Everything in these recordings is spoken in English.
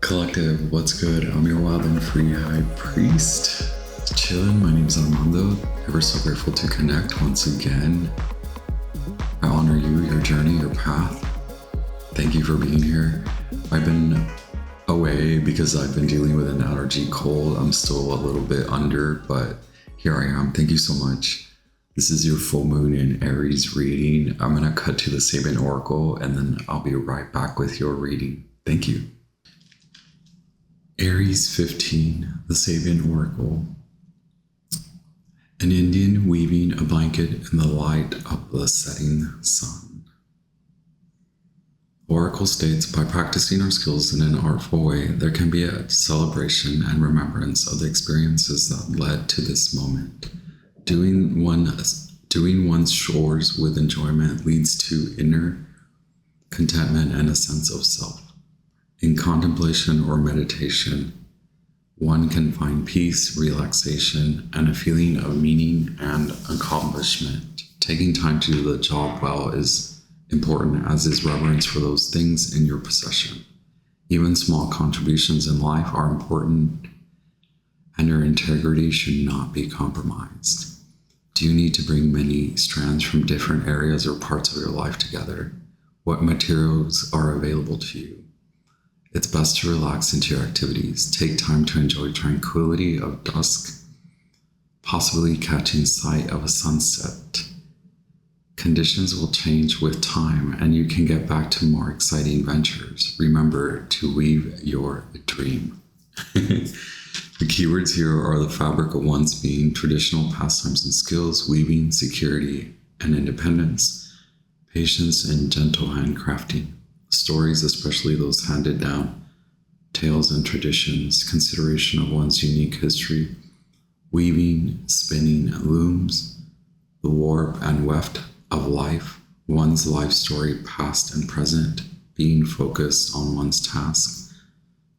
Collective, what's good? I'm your wild and free high priest. Chillin', my name's Armando. Ever so grateful to connect once again. I honor you, your journey, your path. Thank you for being here. I've been away because I've been dealing with an allergy cold. I'm still a little bit under, but here I am. Thank you so much. This is your full moon in Aries reading. I'm going to cut to the Sabian Oracle and then I'll be right back with your reading. Thank you. Aries 15, the Sabian Oracle. An Indian weaving a blanket in the light of the setting sun. Oracle states, by practicing our skills in an artful way, there can be a celebration and remembrance of the experiences that led to this moment. Doing one's chores with enjoyment leads to inner contentment and a sense of self. In contemplation or meditation, one can find peace, relaxation, and a feeling of meaning and accomplishment. Taking time to do the job well is important, as is reverence for those things in your possession. Even small contributions in life are important, and your integrity should not be compromised. Do you need to bring many strands from different areas or parts of your life together? What materials are available to you? It's best to relax into your activities. Take time to enjoy tranquility of dusk, possibly catching sight of a sunset. Conditions will change with time and you can get back to more exciting ventures. Remember to weave your dream. The keywords here are the fabric of one's being, traditional pastimes and skills, weaving, security, and independence, patience, and gentle handcrafting. Stories, especially those handed down, tales and traditions, consideration of one's unique history, weaving, spinning looms, the warp and weft of life, one's life story, past and present, being focused on one's tasks,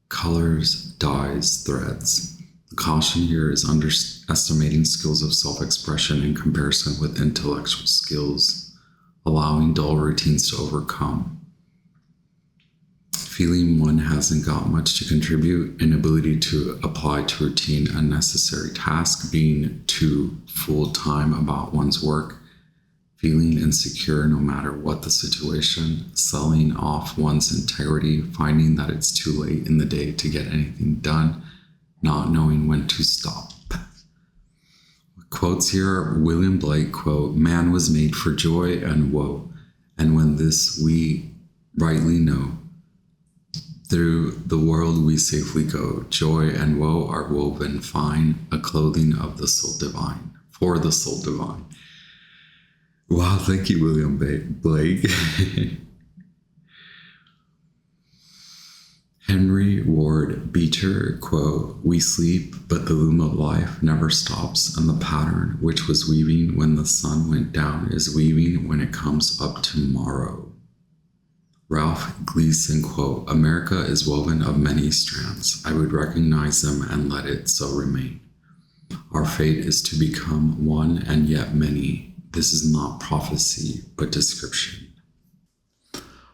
colors, dyes, threads. The caution here is underestimating skills of self-expression in comparison with intellectual skills, allowing dull routines to overcome. Feeling one hasn't got much to contribute, inability to apply to routine, unnecessary task, being too full-time about one's work, feeling insecure no matter what the situation, selling off one's integrity, finding that it's too late in the day to get anything done, not knowing when to stop. Quotes here, William Blake quote, "Man was made for joy and woe, and when this we rightly know, through the world we safely go. Joy and woe are woven fine, a clothing of the soul divine, for the soul divine." Wow, thank you, William Blake. Henry Ward Beecher quote, "We sleep, but the loom of life never stops, and the pattern which was weaving when the sun went down is weaving when it comes up tomorrow." Ralph Gleason quote, "America is woven of many strands. I would recognize them and let it so remain. Our fate is to become one and yet many. This is not prophecy, but description."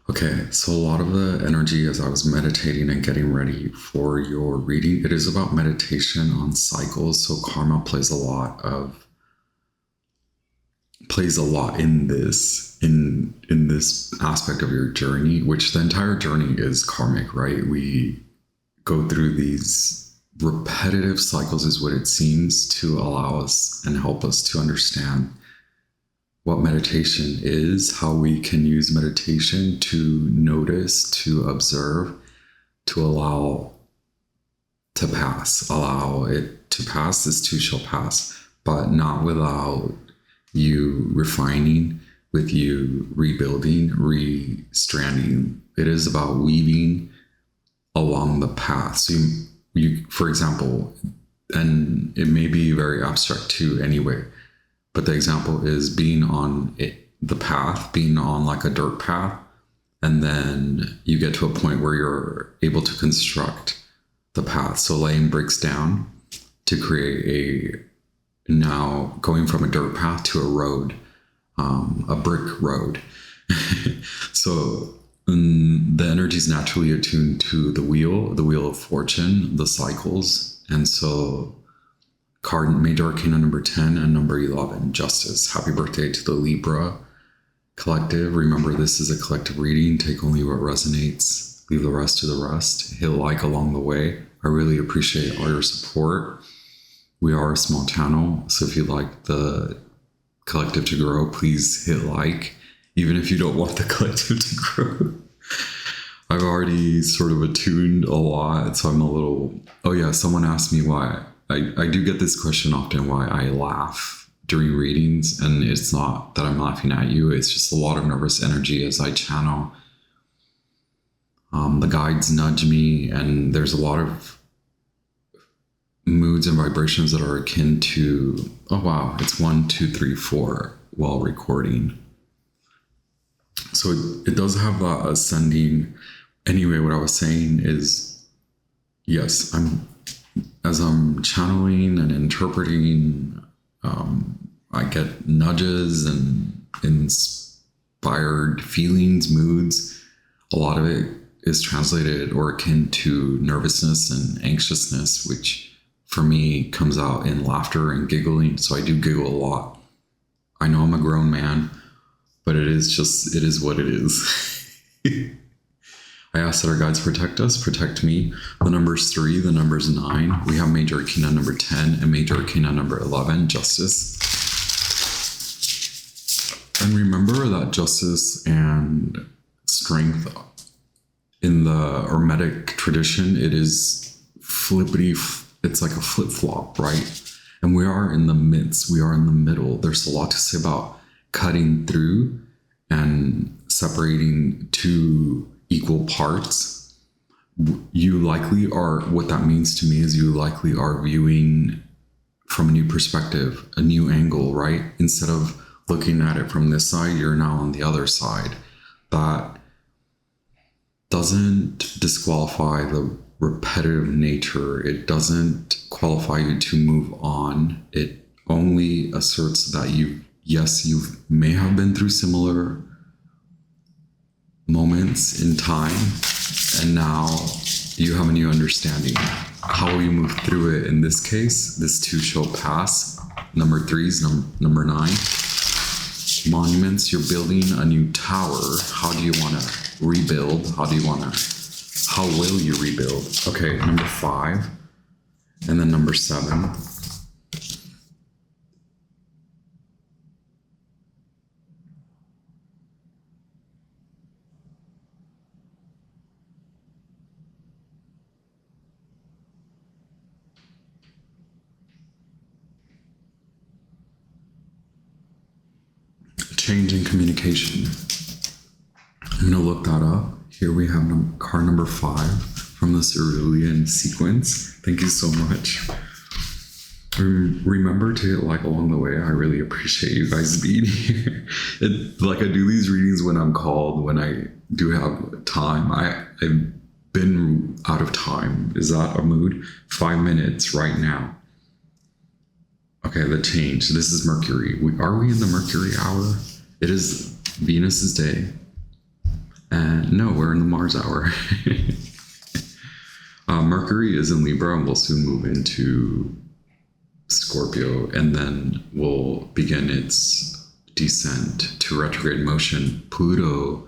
Okay, so a lot of the energy as I was meditating and getting ready for your reading, it is about meditation on cycles. So karma plays a lot in this aspect of your journey, which the entire journey is karmic, right? We go through these repetitive cycles is what it seems, to allow us and help us to understand what meditation is, how we can use meditation to notice, to observe, to allow to pass. Allow it to pass, this too shall pass, but not without you refining, with you rebuilding, restranding. It is about weaving along the path. So you, for example, and it may be very abstract too anyway, but the example is being on the path, being on like a dirt path, and then you get to a point where you're able to construct the path. So laying bricks down to create now going from a dirt path to a road, a brick road. So the energy is naturally attuned to the wheel of fortune, the cycles. And so major arcana number 10 and number 11, justice. Happy birthday to the Libra collective. Remember, this is a collective reading. Take only what resonates, leave the rest to the rest. Hit like along the way. I really appreciate all your support. We are a small channel, so if you'd like the collective to grow, please hit like, even if you don't want the collective to grow. I've already sort of attuned a lot, so I'm a little... Oh yeah, someone asked me why. I do get this question often, why I laugh during readings, and it's not that I'm laughing at you, it's just a lot of nervous energy as I channel. The guides nudge me, and there's a lot of moods and vibrations that are akin to, oh wow, it's 1, 2, 3, 4 while recording. So it does have that ascending. Anyway, what I was saying is, yes, as I'm channeling and interpreting, I get nudges and inspired feelings, moods. A lot of it is translated or akin to nervousness and anxiousness, which for me comes out in laughter and giggling. So I do giggle a lot. I know I'm a grown man, but it is what it is. I ask that our guides protect us, protect me. The number's 3, the number's 9. We have major arcana number 10 and major arcana number 11, justice. And remember that justice and strength in the Hermetic tradition, it is it's like a flip-flop, right? And we are in the midst, we are in the middle. There's a lot to say about cutting through and separating two equal parts. You likely are, what that means to me is you likely are viewing from a new perspective, a new angle, right? Instead of looking at it from this side, you're now on the other side. That doesn't disqualify the repetitive nature. It doesn't qualify you to move on. It only asserts that you may have been through similar moments in time, and now you have a new understanding. How will you move through it? In this case, this too shall pass. Number 3 is number 9. Monuments, you're building a new tower. How do you want to rebuild? How will you rebuild? Okay, number 5, and then number 7. Change in communication. I'm going to look that up. Here we have card number 5 from the cerulean sequence. Thank you so much. Remember to hit like along the way. I really appreciate you guys being here. I do these readings when I'm called, when I do have time. I've been out of time. Is that a mood? 5 minutes right now. Okay, the change. This is Mercury. Are we in the Mercury hour? It is Venus's day. And no, we're in the Mars hour. Mercury is in Libra and will soon move into Scorpio, and then will begin its descent to retrograde motion. Pluto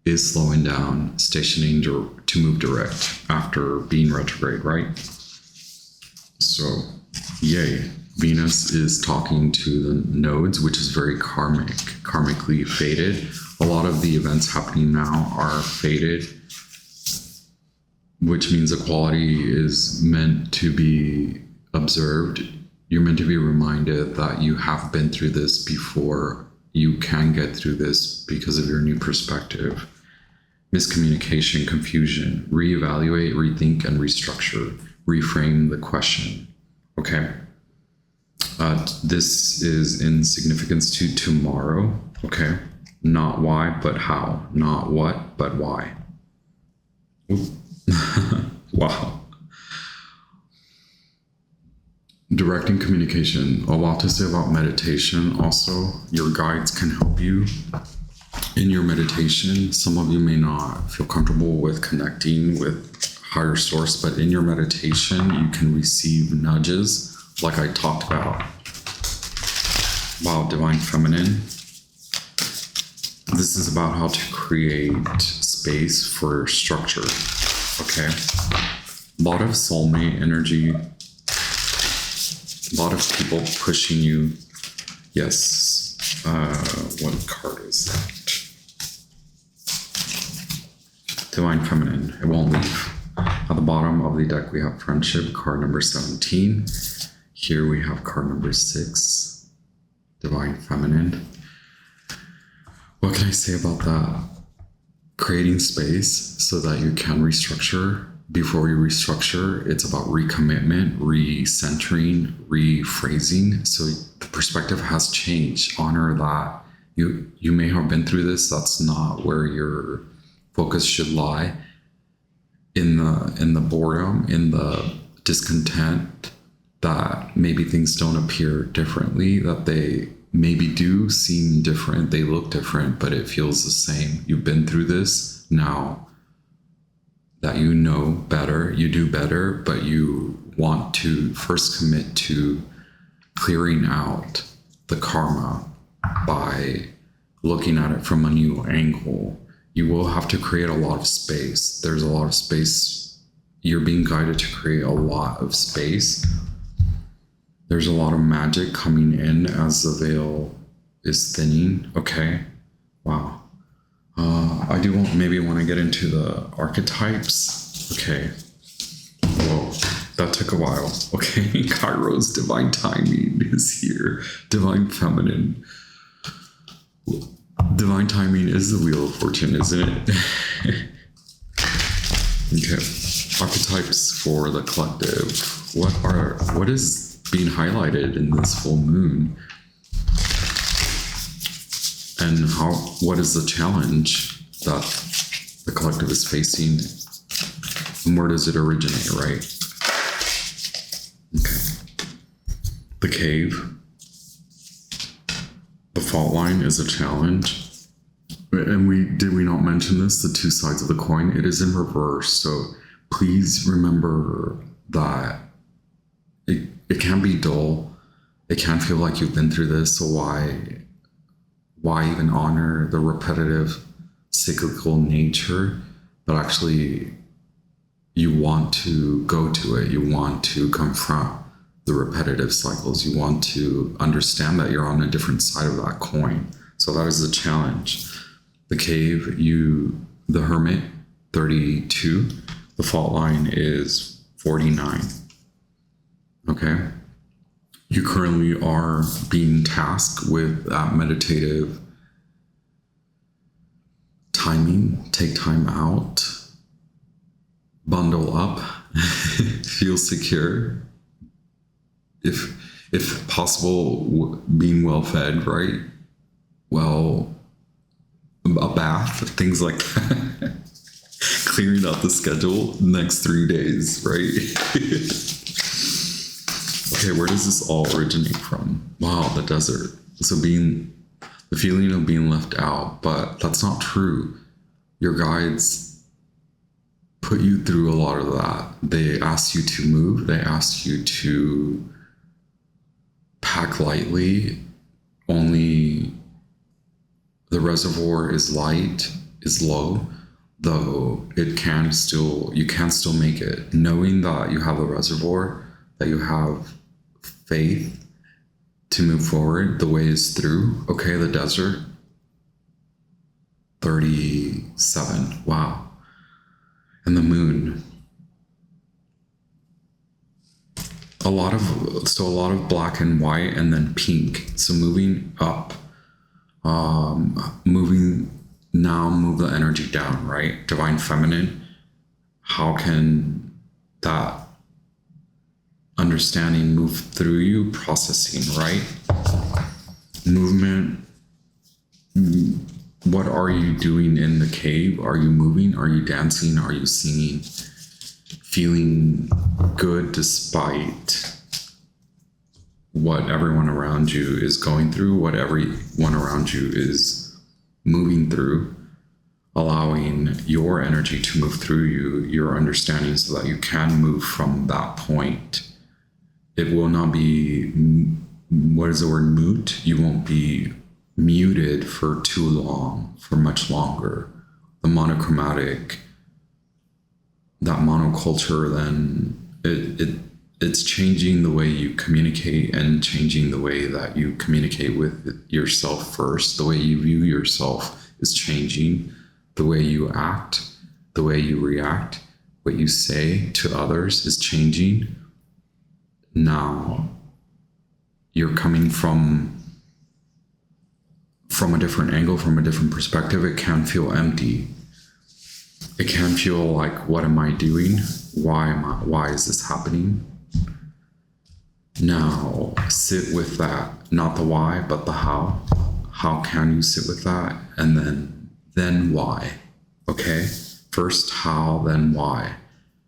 is slowing down, stationing to move direct after being retrograde, right? So, yay. Venus is talking to the nodes, which is very karmically fated. A lot of the events happening now are fated, which means equality is meant to be observed. You're meant to be reminded that you have been through this before. You can get through this because of your new perspective. Miscommunication, confusion, reevaluate, rethink, and restructure. Reframe the question. Okay. This is in significance to tomorrow. Okay. Not why, but how. Not what, but why. Wow. Directing communication. A lot to say about meditation. Also, your guides can help you In your meditation, some of you may not feel comfortable with connecting with higher source, but in your meditation, you can receive nudges like I talked about divine feminine. This is about how to create space for structure. Okay. A lot of soulmate energy, a lot of people pushing you. Yes. What card is that? Divine feminine. It won't leave. At the bottom of the deck, we have friendship, card number 17. Here we have card number 6, divine feminine. What can I say about that? Creating space so that you can restructure. Before you restructure, it's about recommitment, recentering, rephrasing. So the perspective has changed. Honor that. You may have been through this. That's not where your focus should lie. In the boredom, in the discontent, that maybe things don't appear differently, that they maybe do seem different, they look different, but it feels the same. You've been through this. Now that you know better, you do better, but you want to first commit to clearing out the karma by looking at it from a new angle. You will have to create a lot of space. There's a lot of space. You're being guided to create a lot of space. There's a lot of magic coming in as the veil is thinning. Okay. Wow. I do want to get into the archetypes. Okay. Whoa. That took a while. Okay. Kairos, divine timing is here. Divine feminine. Divine timing is the wheel of fortune, isn't it? Okay. Archetypes for the collective. What is being highlighted in this full moon? And what is the challenge that the collective is facing? And where does it originate, right? Okay. The cave. The fault line is a challenge. And did we not mention this? The two sides of the coin. It is in reverse. So please remember that it can be dull. It can feel like you've been through this. So why even honor the repetitive cyclical nature? But actually, you want to go to it. You want to confront the repetitive cycles. You want to understand that you're on a different side of that coin. So that is the challenge. The cave, the hermit, 32. The fault line is 49. Okay. You currently are being tasked with that meditative timing. Take time out. Bundle up. Feel secure. If possible, being well fed, right? Well, a bath, things like that. Clearing out the schedule next 3 days, right? Okay, where does this all originate from? Wow, the desert. So the feeling of being left out, but that's not true. Your guides put you through a lot of that. They ask you to move. They ask you to pack lightly. Only the reservoir is low, though you can still make it. Knowing that you have a reservoir, that you have faith to move forward, the way is through. Okay, the desert, 37. Wow. And the moon. A lot of black and white and then pink. So moving up, move the energy down, right? Divine feminine. How can that understanding move through you? Processing, right? Movement. What are you doing in the cave? Are you moving? Are you dancing? Are you singing? Feeling good despite what everyone around you is going through, what everyone around you is moving through, allowing your energy to move through you, your understanding, so that you can move from that point. It will not be, what is the word, moot? You won't be muted for too long, for much longer. The monochromatic, that monoculture, then it's changing the way you communicate and changing the way that you communicate with yourself first. The way you view yourself is changing. The way you act, the way you react, what you say to others is changing. Now you're coming from a different angle, from a different perspective. It can feel empty. It can feel like, what am I doing? Why is this happening? Now sit with that, not the why, but the how. How can you sit with that? And then why? Okay? First how, then why.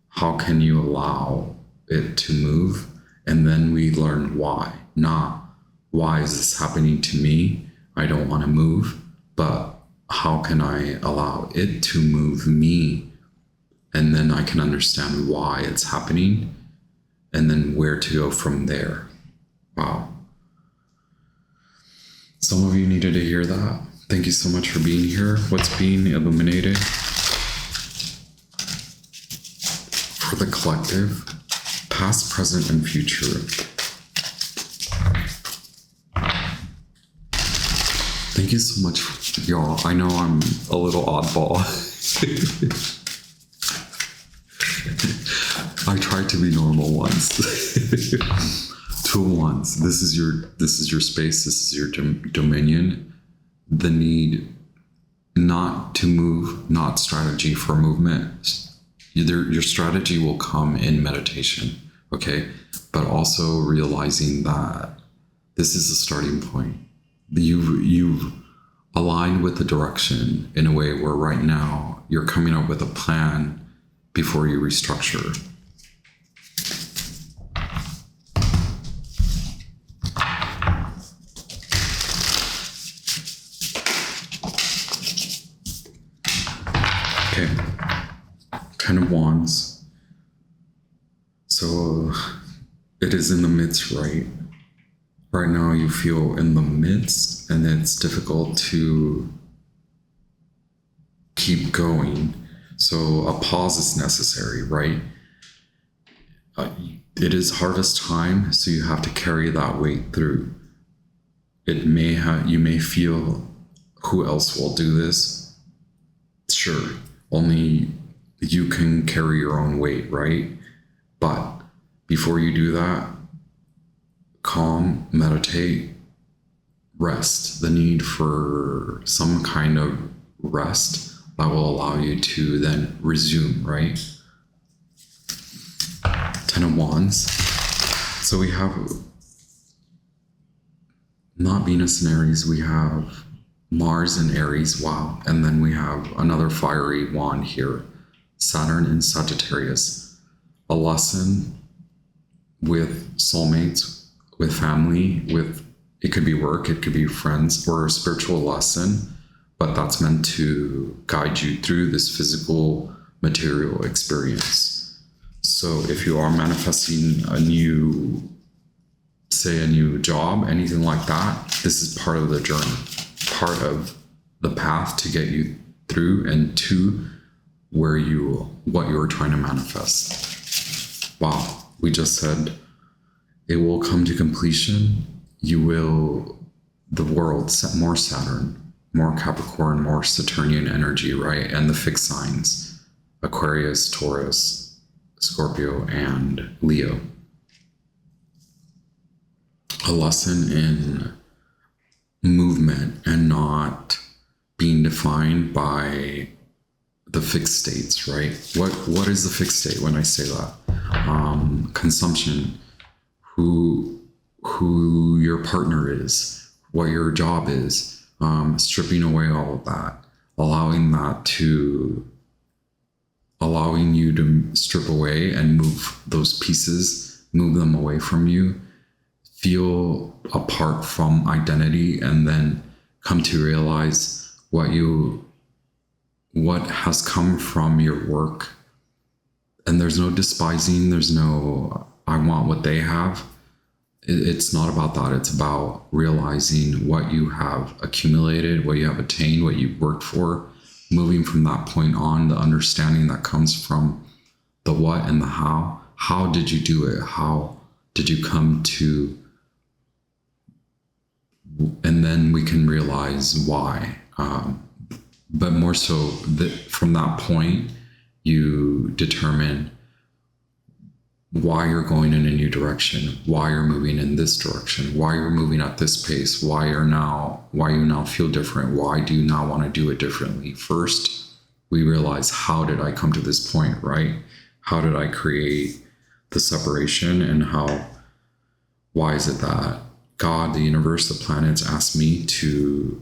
How can you allow it to move? And then we learn why. Not why is this happening to me? I don't want to move, but how can I allow it to move me? And then I can understand why it's happening, and then where to go from there. Wow. Some of you needed to hear that. Thank you so much for being here. What's being illuminated for the collective, past, present, and future. Thank you so much, y'all. I know I'm a little oddball. I tried to be normal once. Tool once. This is your space. This is your dominion. The need not to move, not strategy for movement. Your strategy will come in meditation, okay? But also realizing that this is a starting point. You've aligned with the direction in a way where right now you're coming up with a plan before you restructure. Okay, Ten of Wands. So it is in the midst, right? Right now you feel in the midst, and it's difficult to keep going. So a pause is necessary, right? It is harvest time, so you have to carry that weight through. You may feel, who else will do this? Sure, only you can carry your own weight, right? But before you do that, calm, meditate, rest. The need for some kind of rest that will allow you to then resume, right? Ten of Wands. So we have not Venus and Aries, we have Mars and Aries, wow. And then we have another fiery wand here, Saturn and Sagittarius. A lesson with soulmates, with family, it could be work, it could be friends, or a spiritual lesson, but that's meant to guide you through this physical material experience. So if you are manifesting a new job, anything like that, this is part of the journey, part of the path to get you through and to what you were trying to manifest. Wow, we just said it will come to completion. The world, more Saturn, more Capricorn, more Saturnian energy, right? And the fixed signs, Aquarius, Taurus, Scorpio, and Leo. A lesson in movement and not being defined by the fixed states, right? What is the fixed state when I say that? Consumption, who your partner is, what your job is, stripping away all of that, allowing you to strip away and move those pieces, move them away from you, feel apart from identity, and then come to realize what has come from your work. And there's no despising, there's no I want what they have. It's not about that. It's about realizing what you have accumulated, what you have attained, what you've worked for, moving from that point on, the understanding that comes from the what and the how. How did you do it? How did you come to? And then we can realize why. But more so that from that point, you determine why you're going in a new direction, why you're moving in this direction, why you're moving at this pace, why you now feel different, why do you now want to do it differently. First, we realize, how did I come to this point, right? How did I create the separation, and why is it that God, the universe, the planets asked me to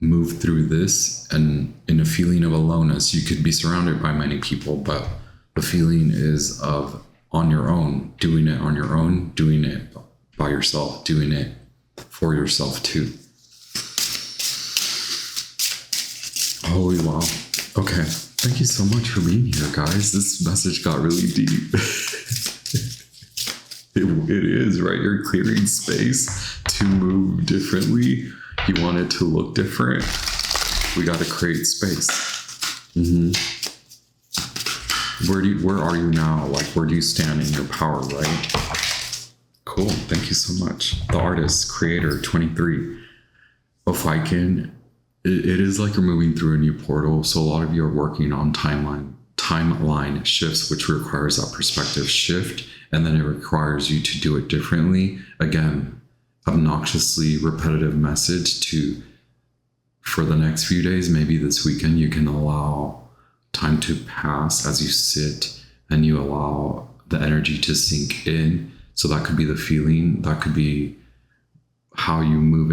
move through this? And in a feeling of aloneness, you could be surrounded by many people, but the feeling is of on your own, doing it on your own, doing it by yourself, doing it for yourself too. Holy wow. Okay. Thank you so much for being here, guys. This message got really deep. It is, right? You're clearing space to move differently. You want it to look different. We got to create space. Where are you now? Like, where do you stand in your power, right? Cool. Thank you so much. The artist, creator, 23. Ophikin, it is like you're moving through a new portal. So a lot of you are working on timeline shifts, which requires that perspective shift. And then it requires you to do it differently. Again, obnoxiously repetitive message for the next few days, maybe this weekend, you can allow time to pass as you sit and you allow the energy to sink in. So that could be the feeling, that could be how you move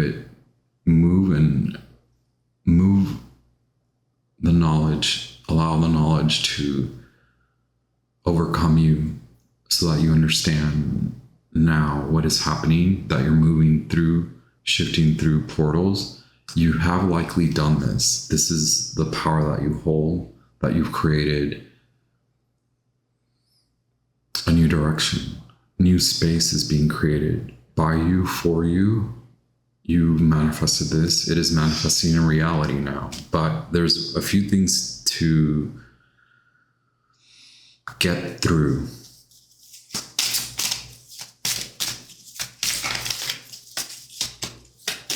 the knowledge, allow the knowledge to overcome you so that you understand now what is happening, that you're moving through, shifting through portals. You have likely done this. This is the power that you hold, that you've created a new direction. New space is being created by you, for you. You manifested this. It is manifesting in reality now. But there's a few things to get through.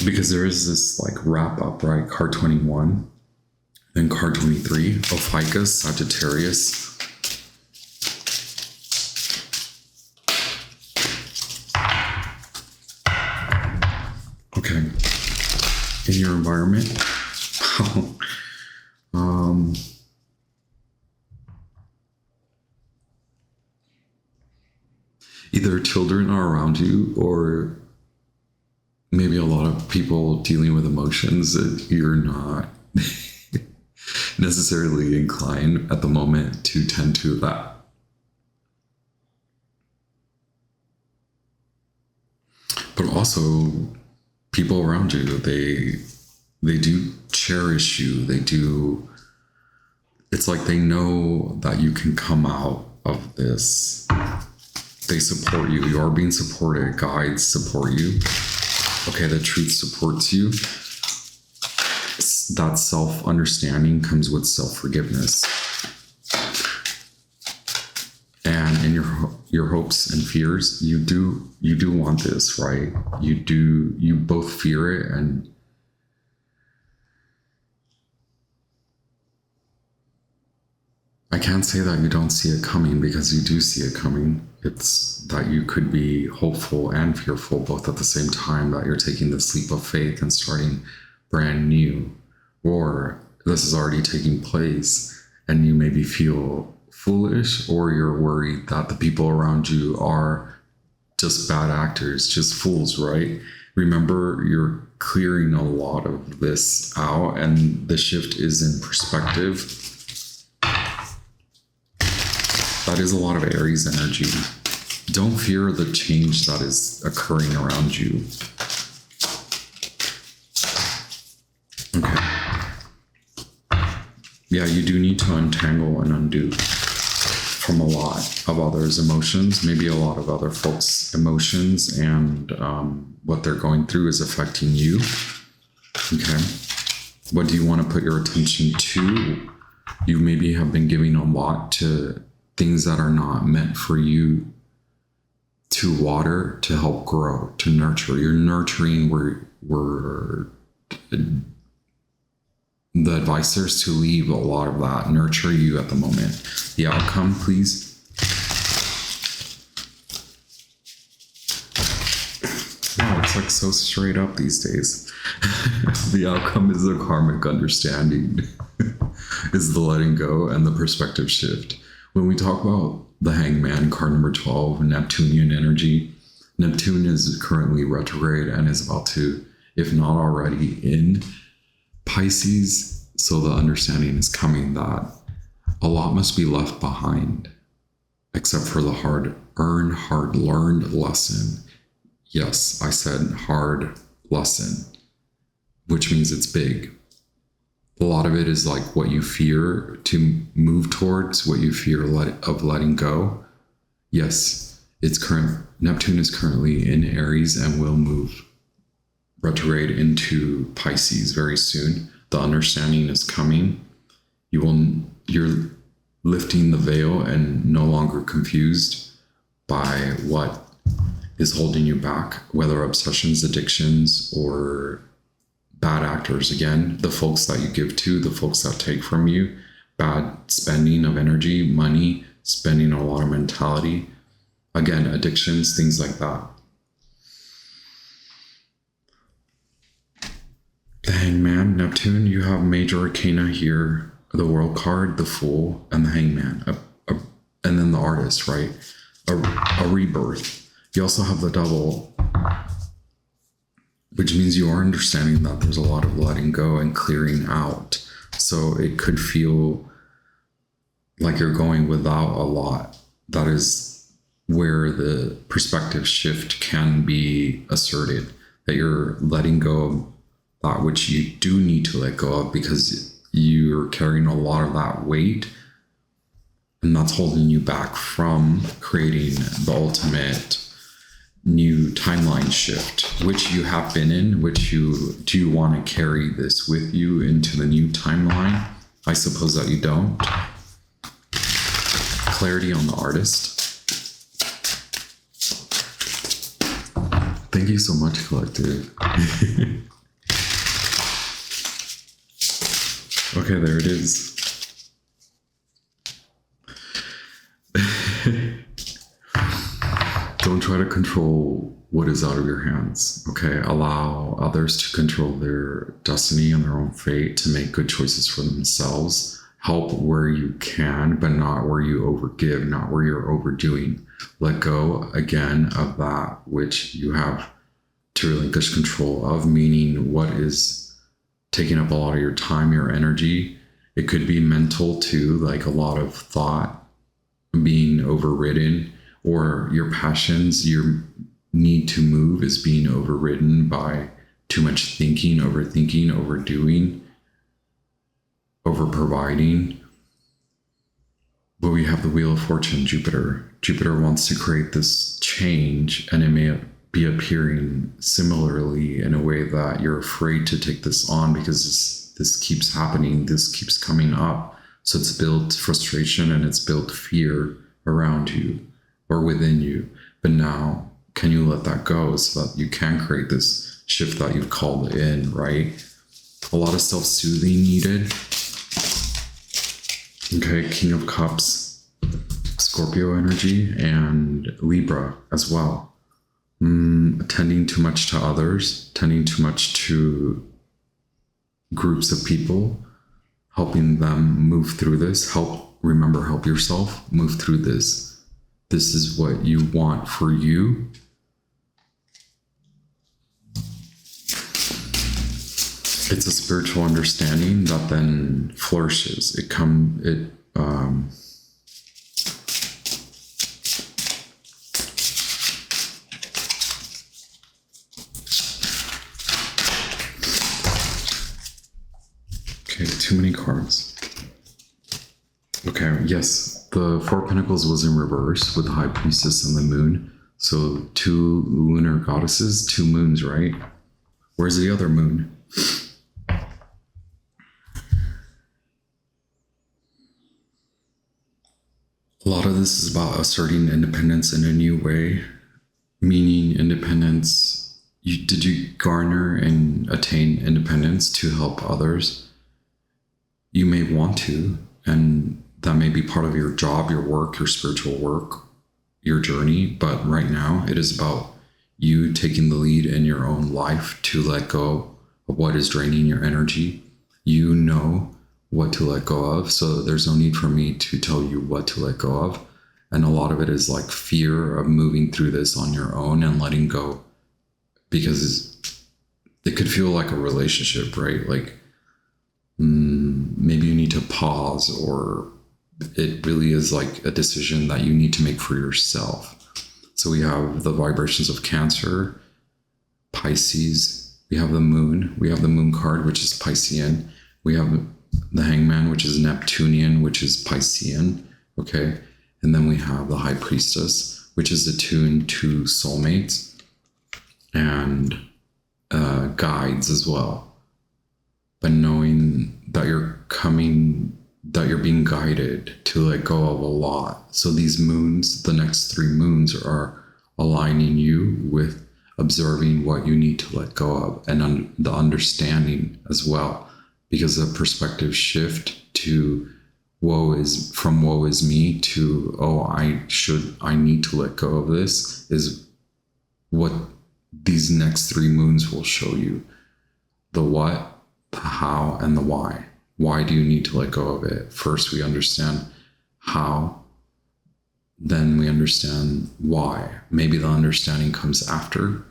Because there is this like wrap up, right? Card 21, then card 23, Ophiuchus, Sagittarius. Okay. In your environment, either children are around you, or maybe a lot of people dealing with emotions that you're not necessarily inclined at the moment to tend to that. But also people around you, they do cherish you. They do. It's like they know that you can come out of this. They support you. You are being supported. Guides support you. Okay, the truth supports you. That self-understanding comes with self-forgiveness. And in your hopes and fears, you do want this, right? You both fear it, and I can't say that you don't see it coming, because you do see it coming. It's that you could be hopeful and fearful both at the same time, that you're taking this leap of faith and starting brand new, or this is already taking place and you maybe feel foolish, or you're worried that the people around you are just bad actors, just fools, right? Remember, you're clearing a lot of this out, and the shift is in perspective. That is a lot of Aries energy. Don't fear the change that is occurring around you. Okay. Yeah, you do need to untangle and undo from a lot of others' emotions, maybe a lot of other folks' emotions, and what they're going through is affecting you. Okay. What do you want to put your attention to? You maybe have been giving a lot to things that are not meant for you to water, to help grow, to nurture. You're nurturing where the advice is to leave a lot of that, nurture you at the moment. The outcome, please. Wow, it's like so straight up these days. The outcome is the karmic understanding, is the letting go and the perspective shift. When we talk about the Hangman, card number 12, Neptunian energy, Neptune is currently retrograde and is about to, if not already, in Pisces. So the understanding is coming that a lot must be left behind, except for the hard-earned, hard-learned lesson. Yes, I said hard lesson, which means it's big. A lot of it is like what you fear to move towards, what you fear of letting go. Yes, Neptune is currently in Aries and will move retrograde into Pisces very soon. The understanding is coming. You're lifting the veil and no longer confused by what is holding you back, whether obsessions, addictions, or bad actors. Again, the folks that you give to, the folks that take from you, bad spending of energy, money, spending a lot of mentality. Again, addictions, things like that. The Hangman, Neptune, you have major arcana here, the World card, the Fool, and the Hangman, and then the Artist, right? A rebirth. You also have the Devil, which means you are understanding that there's a lot of letting go and clearing out. So it could feel like you're going without a lot. That is where the perspective shift can be asserted, that you're letting go of that which you do need to let go of because you're carrying a lot of that weight, and that's holding you back from creating the ultimate new timeline shift, which you have been in, do you want to carry this with you into the new timeline? I suppose that you don't. Clarity on the Artist. Thank you so much, Collective. Okay, there it is. Don't try to control what is out of your hands, okay? Allow others to control their destiny and their own fate, to make good choices for themselves. Help where you can, but not where you overgive, not where you're overdoing. Let go, again, of that which you have to relinquish control of, meaning what is taking up a lot of your time, your energy. It could be mental too, like a lot of thought being overridden, or your passions, your need to move is being overridden by too much thinking, overthinking, overdoing, over-providing. But we have the Wheel of Fortune, Jupiter. Jupiter wants to create this change, and it may be appearing similarly in a way that you're afraid to take this on because this keeps happening, this keeps coming up. So it's built frustration and it's built fear around you or within you. But now, can you let that go so that you can create this shift that you've called in, right? A lot of self-soothing needed. Okay, King of Cups, Scorpio energy, and Libra as well. Attending too much to others, tending too much to groups of people, helping them move through this. Help yourself move through this. This is what you want for you. It's a spiritual understanding that then flourishes. Okay, too many cards. Okay, yes. The Four of Pentacles was in reverse with the High Priestess and the Moon. So 2 lunar goddesses, 2 moons, right? Where's the other moon? A lot of this is about asserting independence in a new way, meaning independence. Did you garner and attain independence to help others? You may want to, and that may be part of your job, your work, your spiritual work, your journey. But right now, it is about you taking the lead in your own life to let go of what is draining your energy. You know what to let go of. So there's no need for me to tell you what to let go of. And a lot of it is like fear of moving through this on your own and letting go, because it could feel like a relationship, right? Like maybe you need to pause, or it really is like a decision that you need to make for yourself. So we have the vibrations of Cancer, Pisces, we have the moon card, which is Piscean. We have the Hangman, which is Neptunian, which is Piscean. Okay. And then we have the High Priestess, which is attuned to soulmates and guides as well. But knowing that you're being guided to let go of a lot. So these moons, the next 3 moons, are aligning you with observing what you need to let go of, and the understanding as well. Because a perspective shift to woe is me to, I need to let go of this, is what these next 3 moons will show you. The what, the how, and the why. Why do you need to let go of it? First, we understand how, then we understand why. Maybe the understanding comes after.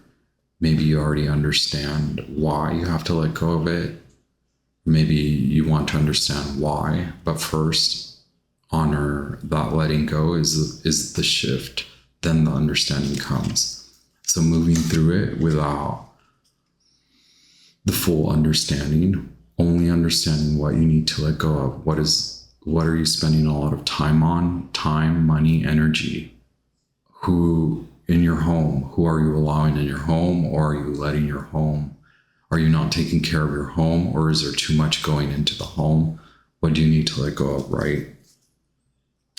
Maybe you already understand why you have to let go of it. Maybe you want to understand why, but first honor that letting go is the shift. Then the understanding comes. So moving through it without the full understanding, only understanding what you need to let go of. What are you spending a lot of time on? Time, money, energy. Who in your home? Who are you allowing in your home, or are you letting your home? Are you not taking care of your home, or is there too much going into the home? What do you need to let go of, right?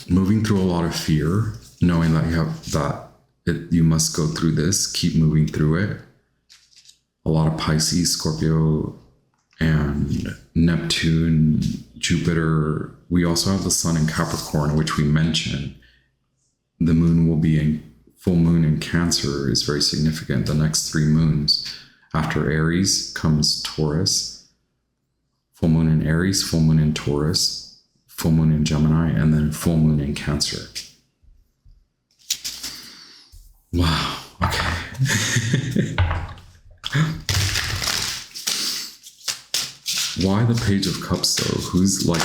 Moving through a lot of fear, knowing that you must go through this, keep moving through it. A lot of Pisces, Scorpio, and Neptune, Jupiter. We also have the sun in Capricorn, which we mentioned. The moon will be in full moon in Cancer is very significant. The next 3 moons. After Aries comes Taurus, full moon in Aries, full moon in Taurus, full moon in Gemini, and then full moon in Cancer. Wow. Okay. Why the Page of Cups though? Who's like,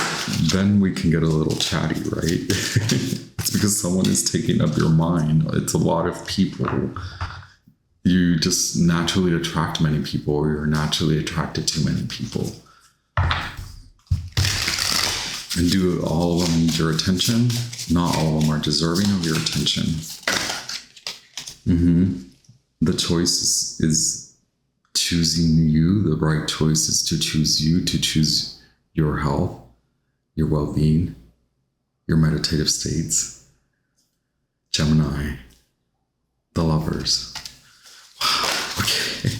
then we can get a little chatty, right? It's because someone is taking up your mind. It's a lot of people. You just naturally attract many people, or you're naturally attracted to many people. And do all of them need your attention? Not all of them are deserving of your attention. The choice is choosing you. The right choice is to choose you, to choose your health, your well-being, your meditative states. Gemini, the Lovers. Okay.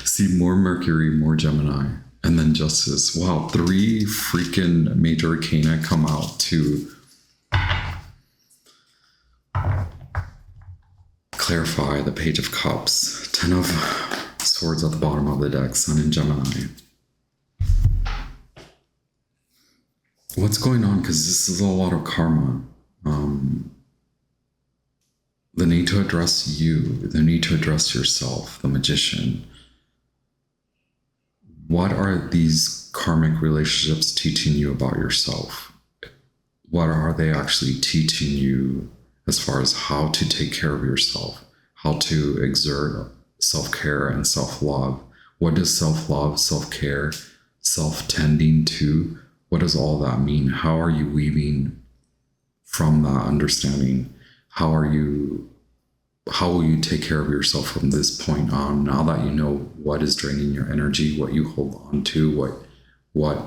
See, more Mercury, more Gemini, and then Justice. Wow, 3 freaking major arcana come out to clarify the Page of Cups. 10 of Swords at the bottom of the deck, Sun in Gemini. What's going on? Because this is a lot of karma. The need to address you, the need to address yourself, the Magician. What are these karmic relationships teaching you about yourself? What are they actually teaching you as far as how to take care of yourself, how to exert self-care and self-love? What does self-love, self-care, self-tending to, what does all that mean? How are you weaving from that understanding. How will you take care of yourself from this point on, now that you know what is draining your energy, what you hold on to, what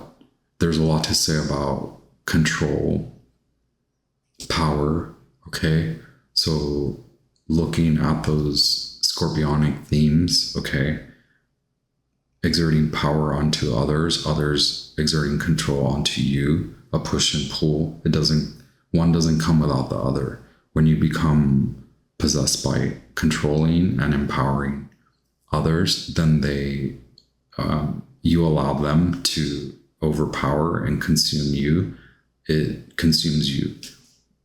there's a lot to say about control, power, okay? So looking at those scorpionic themes, okay? Exerting power onto others exerting control onto you, a push and pull. One doesn't come without the other. When you become possessed by controlling and empowering others, then you allow them to overpower and consume you. It consumes you.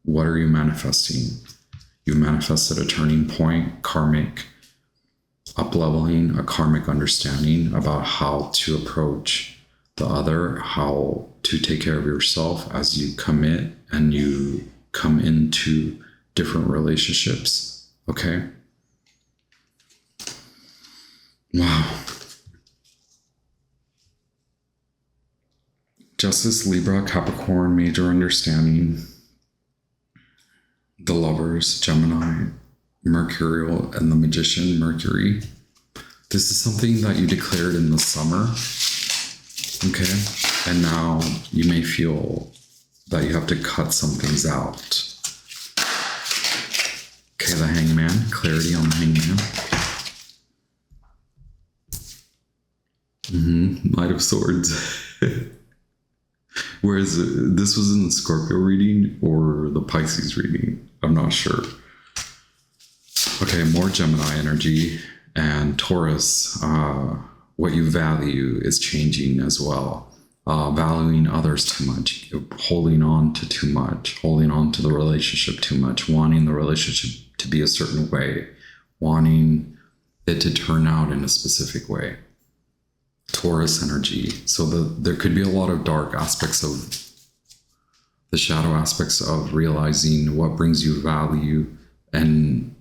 What are you manifesting? You manifested a turning point, karmic up-leveling, a karmic understanding about how to approach the other, how to take care of yourself as you commit and you come into different relationships. Okay? Wow. Justice, Libra, Capricorn, major understanding. The Lovers, Gemini, Mercurial, and the Magician, Mercury. This is something that you declared in the summer. Okay? And now you may feel that you have to cut some things out. Okay, the Hangman, clarity on the Hangman. Knight of Swords. Whereas this was in the Scorpio reading or the Pisces reading. I'm not sure. Okay, more Gemini energy and Taurus. What you value is changing as well. Valuing others too much, holding on to too much, holding on to the relationship too much, wanting the relationship to be a certain way, wanting it to turn out in a specific way. Taurus energy. So there could be a lot of dark aspects of the shadow aspects of realizing what brings you value and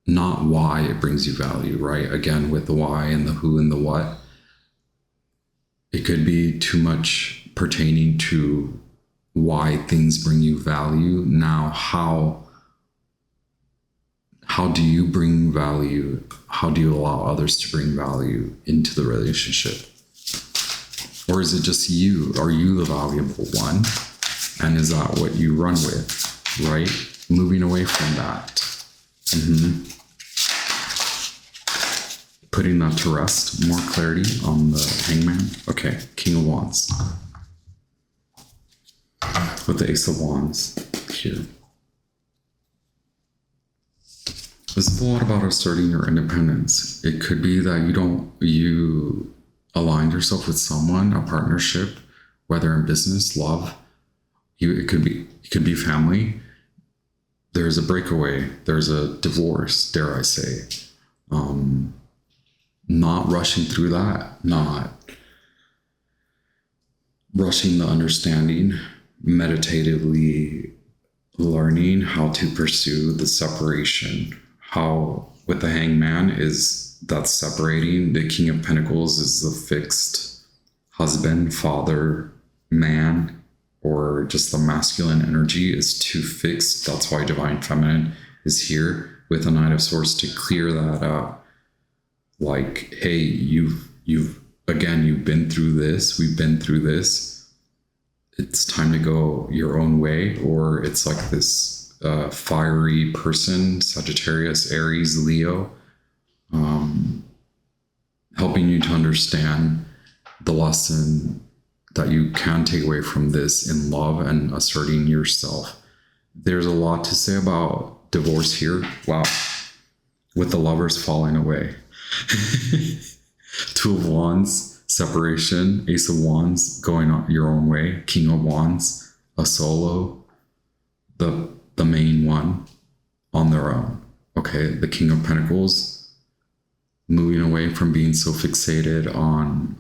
not why it brings you value, right? Again, with the why and the who and the what. It could be too much pertaining to why things bring you value. Now, how do you bring value? How do you allow others to bring value into the relationship? Or is it just you? Are you the valuable one? And is that what you run with, right? Moving away from that. Putting that to rest. More clarity on the Hangman. Okay, King of Wands. With the Ace of Wands here. This is a lot about asserting your independence. It could be that you aligned yourself with someone, a partnership, whether in business, love. It could be family. There's a breakaway. There's a divorce, dare I say. Not rushing through that. Not rushing the understanding. Meditatively learning how to pursue the separation. How with the Hangman is that separating. The King of Pentacles is the fixed husband, father, man, or just the masculine energy is too fixed. That's why Divine Feminine is here with the Knight of Swords to clear that up. Like, hey, you've been through this. We've been through this. It's time to go your own way. Or it's like this fiery person, Sagittarius, Aries, Leo, helping you to understand the lesson that you can take away from this in love and asserting yourself. There's a lot to say about divorce here. Wow. With the Lovers falling away. Two of Wands, separation. Ace of Wands, going on your own way. King of Wands, a solo. The main one on their own. Okay, the King of Pentacles, moving away from being so fixated on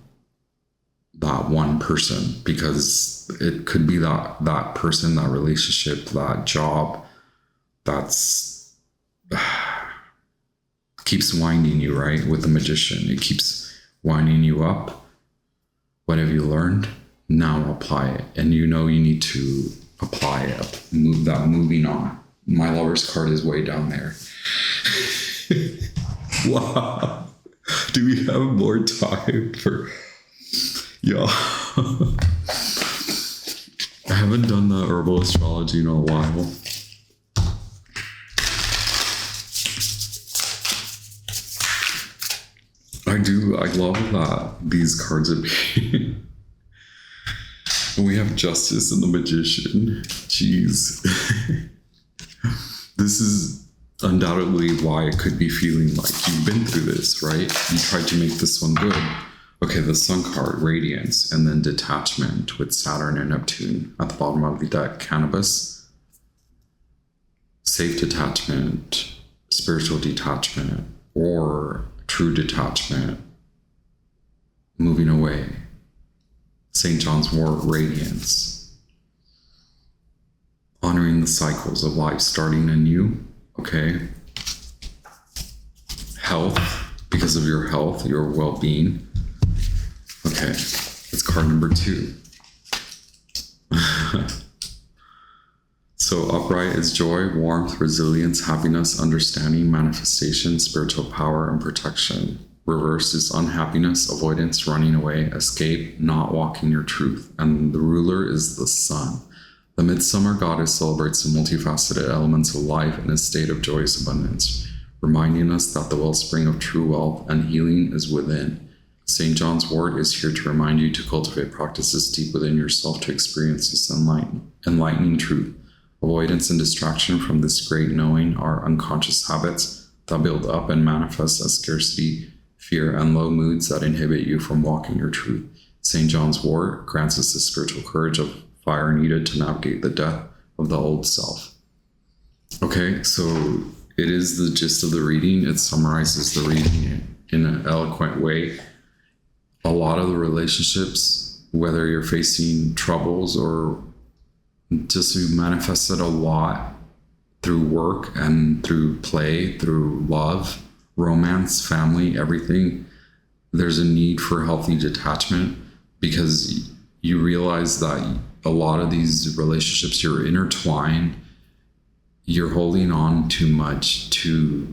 that one person, because it could be that person, that relationship, that job that's keeps winding you, right? With the Magician, it keeps winding you up. What have you learned? Now apply it. And you need to apply it. Move that, moving on. My lover's card is way down there. Wow. Do we have more time for... Yeah. I haven't done the herbal astrology in a while. I love that these cards appear. We have Justice and the Magician. Jeez. This is undoubtedly why it could be feeling like you've been through this, right? You tried to make this one good. Okay, the Sun card, Radiance, and then Detachment with Saturn and Neptune at the bottom of the deck. Cannabis, safe detachment, spiritual detachment, or true detachment, moving away. St. John's Wort, Radiance, honoring the cycles of life, starting anew. Okay. Health, because of your health, your well-being. Okay, it's card number 2. So upright is joy, warmth, resilience, happiness, understanding, manifestation, spiritual power, and protection. Reverse is unhappiness, avoidance, running away, escape, not walking your truth. And the ruler is the sun. The midsummer goddess celebrates the multifaceted elements of life in a state of joyous abundance, reminding us that the wellspring of true wealth and healing is within. St. John's Wort is here to remind you to cultivate practices deep within yourself to experience this enlightening truth. Avoidance and distraction from this great knowing are unconscious habits that build up and manifest as scarcity, fear, and low moods that inhibit you from walking your truth. St. John's Wort grants us the spiritual courage of fire needed to navigate the death of the old self. Okay, so it is the gist of the reading. It summarizes the reading in an eloquent way. A lot of the relationships, whether you're facing troubles or just you manifested a lot through work and through play, through love, romance, family, everything, there's a need for healthy detachment because you realize that a lot of these relationships, you're intertwined, you're holding on too much to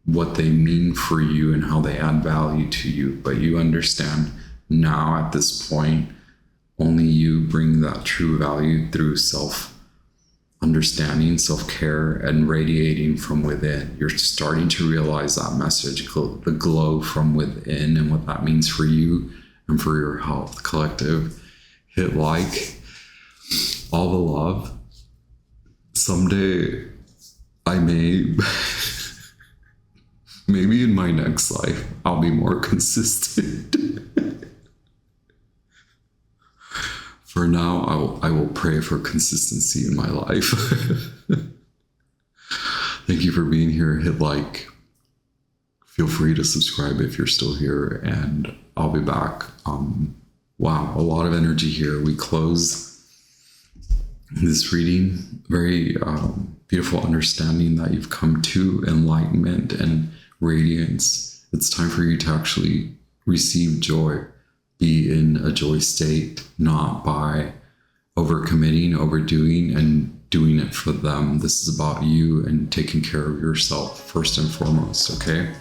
what they mean for you and how they add value to you. But you understand now at this point, only you bring that true value through self-understanding, self-care, and radiating from within. You're starting to realize that message, the glow from within, and what that means for you and for your health. Collective, hit like, all the love. Someday I may, maybe in my next life, I'll be more consistent. For now, I will pray for consistency in my life. Thank you for being here. Hit like. Feel free to subscribe if you're still here, and I'll be back. Wow, a lot of energy here. We close this reading. Very beautiful understanding that you've come to enlightenment and radiance. It's time for you to actually receive joy. Be in a joy state, not by overcommitting, overdoing, and doing it for them. This is about you and taking care of yourself first and foremost, okay?